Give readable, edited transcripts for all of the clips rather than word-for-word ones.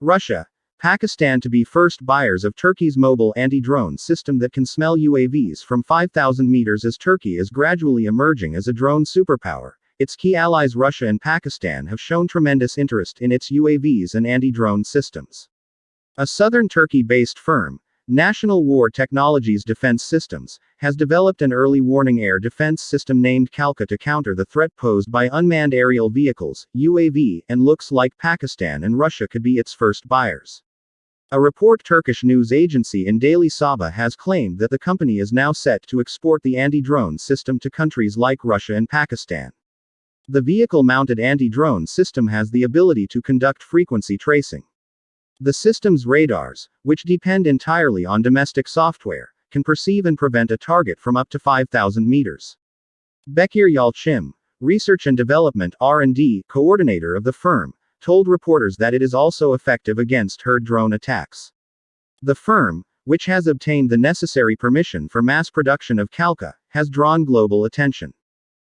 Russia, Pakistan to be first buyers of Turkey's mobile anti-drone system that can smell UAVs from 5,000 meters. As Turkey is gradually emerging as a drone superpower, its key allies Russia and Pakistan have shown tremendous interest in its UAVs and anti-drone systems. A southern Turkey-based firm, National War Technologies Defense Systems, has developed an early warning air defense system named KALKA to counter the threat posed by unmanned aerial vehicles, UAV, and looks like Pakistan and Russia could be its first buyers. A report Turkish news agency in Daily Sabah has claimed that the company is now set to export the anti-drone system to countries like Russia and Pakistan. The vehicle-mounted anti-drone system has the ability to conduct frequency tracing. The system's radars, which depend entirely on domestic software, can perceive and prevent a target from up to 5,000 meters. Bekir Yalçın, research and development (R&D) coordinator of the firm, told reporters that it is also effective against herd drone attacks. The firm, which has obtained the necessary permission for mass production of KALKA, has drawn global attention.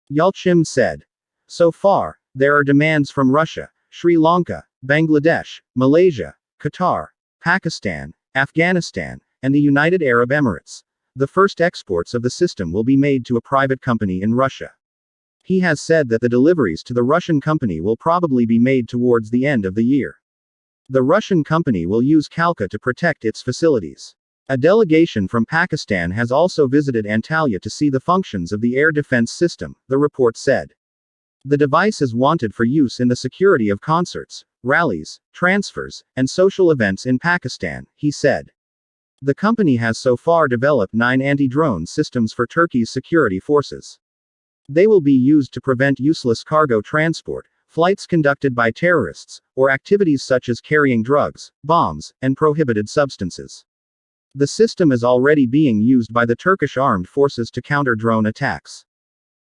Yalçın said, "So far, there are demands from Russia, Sri Lanka, Bangladesh, Malaysia, Qatar, Pakistan, Afghanistan, and the United Arab Emirates. The first exports of the system will be made to a private company in Russia." He has said that the deliveries to the Russian company will probably be made towards the end of the year. The Russian company will use KALKA to protect its facilities. A delegation from Pakistan has also visited Antalya to see the functions of the air defense system, the report said. The device is wanted for use in the security of concerts, rallies, transfers, and social events in Pakistan, he said. The company has so far developed 9 anti-drone systems for Turkey's security forces. They will be used to prevent useless cargo transport, flights conducted by terrorists, or activities such as carrying drugs, bombs, and prohibited substances. The system is already being used by the Turkish armed forces to counter drone attacks.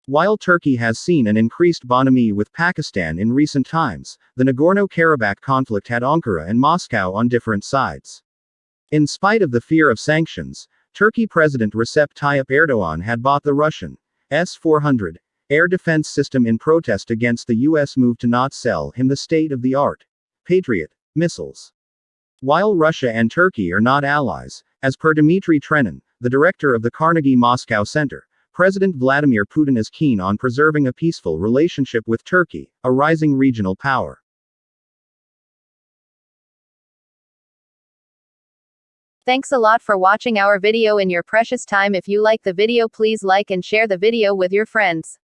While Turkey has seen an increased bonhomie with Pakistan in recent times, the Nagorno-Karabakh conflict had Ankara and Moscow on different sides. In spite of the fear of sanctions, Turkey President Recep Tayyip Erdogan had bought the Russian S-400 air defense system in protest against the U.S. move to not sell him the state-of-the-art Patriot missiles. While Russia and Turkey are not allies, as per Dmitry Trenin, the director of the Carnegie Moscow Center, President Vladimir Putin is keen on preserving a peaceful relationship with Turkey, a rising regional power. Thanks a lot for watching our video in your precious time. If you like the video, please like and share the video with your friends.